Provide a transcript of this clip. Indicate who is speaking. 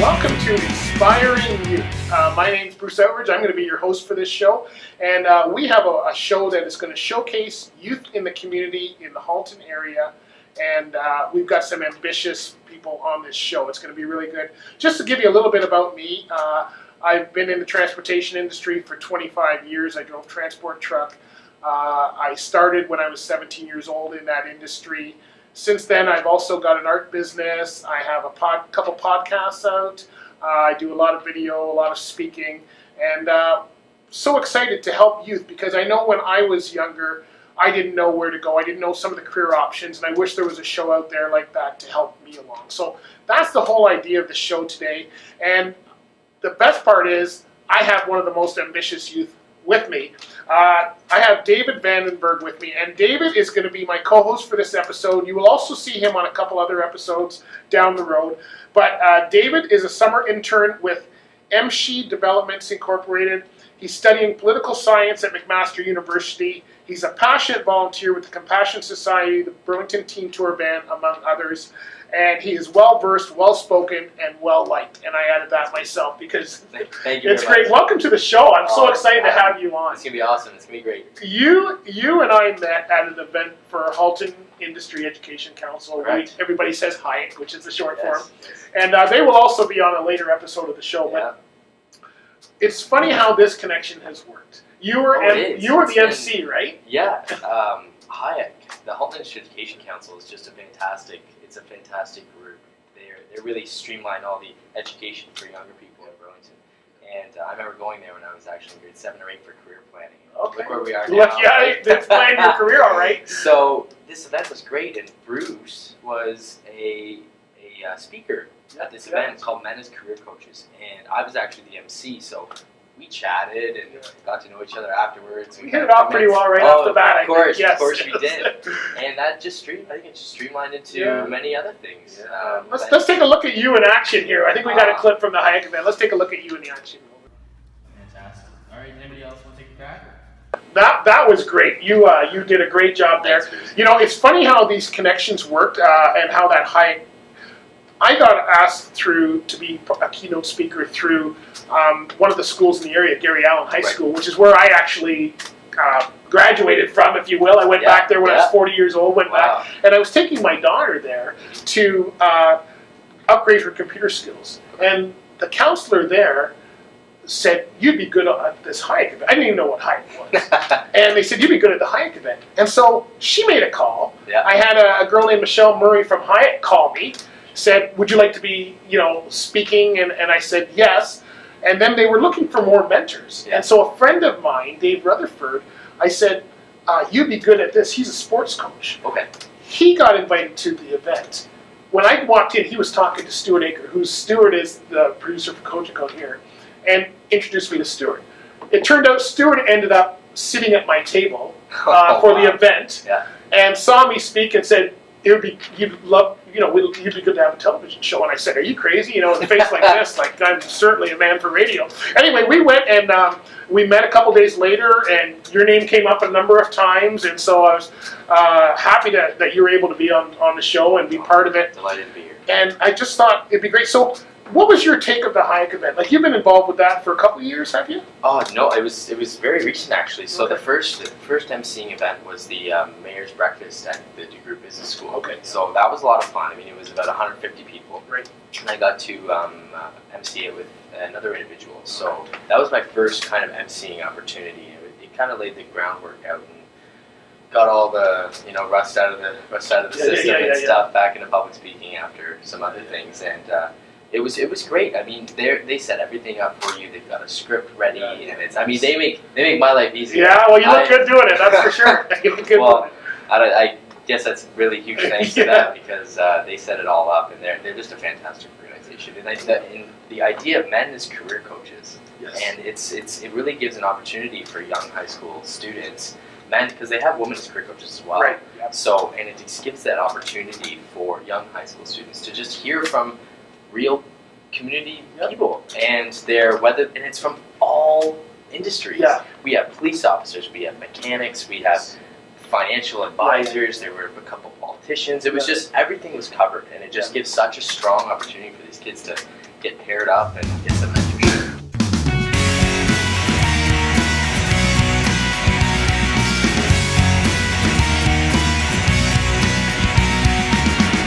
Speaker 1: Welcome to Inspiring Youth. My name is Bruce Outridge. I'm going to be your host for this show. And we have a show that is going to showcase youth in the community in the Halton area. And we've got some ambitious people on this show. It's going to be really good. Just to give you a little bit about me, I've been in the transportation industry for 25 years. I drove transport truck. I started when I was 17 years old in that industry. Since then, I've also got an art business. I have a couple podcasts out. I do a lot of video, a lot of speaking, and so excited to help youth because I know when I was younger, I didn't know where to go. I didn't know some of the career options, and I wish there was a show out there like that to help me along. So that's the whole idea of the show today. And the best part is I have one of the most ambitious youth with me. I have David Vandenberg with me, and David is going to be my co-host for this episode. You will also see him on a couple other episodes down the road. But David is a summer intern with MC Developments Incorporated. He's studying political science at McMaster University. He's a passionate volunteer with the Compassion Society, the Burlington Teen Tour Band, among others. And he is well-versed, well-spoken, and well-liked. And I added that myself because
Speaker 2: Thank you
Speaker 1: it's
Speaker 2: very
Speaker 1: great.
Speaker 2: much.
Speaker 1: Welcome to the show. I'm so excited to have you on.
Speaker 2: It's going to be awesome. It's going to be great.
Speaker 1: You and I met at an event for Halton Industry Education Council.
Speaker 2: Right.
Speaker 1: Everybody says HIAC, which is the short form.
Speaker 2: Yes.
Speaker 1: And they will also be on a later episode of the show.
Speaker 2: Yeah.
Speaker 1: But it's funny how this connection has worked. You were the MC, right?
Speaker 2: Yeah. HIAC, the Halton Industry Education Council, is just a fantastic group. They're really streamlined all the education for younger people in Burlington. And I remember going there when I was actually in grade 7 or 8 for career planning.
Speaker 1: Okay.
Speaker 2: Look where we are now.
Speaker 1: Look, yeah, that's planned your career, all right.
Speaker 2: So this event was great, and Bruce was a speaker at this event called Men as Career Coaches, and I was actually the MC. So we chatted and got to know each other afterwards.
Speaker 1: We hit it off pretty well right off the bat.
Speaker 2: Of course we did. And that I think it just streamlined into many other things.
Speaker 1: Yeah. Let's take a look at you in action here. I think we got a clip from the HIAC event. Let's take a look at you in the action.
Speaker 3: Fantastic. All right, anybody else want to take a crack?
Speaker 1: That was great. You did a great job there.
Speaker 2: Thanks,
Speaker 1: you know, it's funny how these connections worked and how that HIAC. I got asked to be a keynote speaker through one of the schools in the area, Gary Allen High School, which is where I actually graduated from, if you will. I went back there when I was 40 years old, back, and I was taking my daughter there to upgrade her computer skills. And the counselor there said, you'd be good at this HIAC event. I didn't even know what HIAC was. And they said, you'd be good at the HIAC event. And so she made a call. Yeah. I had a girl named Michelle Murray from HIAC call me, said, would you like to be, speaking? And I said, yes. And then they were looking for more mentors. Yeah. And so a friend of mine, Dave Rutherford, I said, you'd be good at this. He's a sports coach.
Speaker 2: Okay.
Speaker 1: He got invited to the event. When I walked in, he was talking to Stuart Aker, Stuart is the producer for Coaching Code here, and introduced me to Stuart. It turned out Stuart ended up sitting at my table for the event and saw me speak and said, you'd be good to have a television show. And I said, are you crazy? In a face like this, like I'm certainly a man for radio. Anyway, we went and we met a couple days later, and your name came up a number of times, and so I was happy that you were able to be on the show and be part of it.
Speaker 2: Delighted to be here.
Speaker 1: And I just thought it'd be great. So what was your take of the HIAC event? Like, you've been involved with that for a couple of years, have you?
Speaker 2: Oh, no, it was very recent, actually. So the first emceeing event was the Mayor's Breakfast at the DeGroote Business School. Okay. So that was a lot of fun. I mean, it was about 150 people.
Speaker 1: Right.
Speaker 2: And I got to MC it with another individual. So that was my first kind of emceeing opportunity. It kind of laid the groundwork out and got all the rust out of the system and stuff back into public speaking after some other things, and it was great. I mean, they set everything up for you. They've got a script ready, and they make my life easy.
Speaker 1: Yeah, well, you look good doing it. That's for sure. You look good doing it.
Speaker 2: I guess that's really huge thanks to them because they set it all up, and they're just a fantastic organization. And the idea of men as career coaches, and it really gives an opportunity for young high school students, men, because they have women as career coaches as well.
Speaker 1: Right. Yep.
Speaker 2: So, and it just gives that opportunity for young high school students to just hear from real community people, and it's from all industries. Yeah. We have police officers, we have mechanics, we have financial advisors, there were a couple politicians. It was just, everything was covered, and it just gives such a strong opportunity for these kids to get paired up and get some mentoring.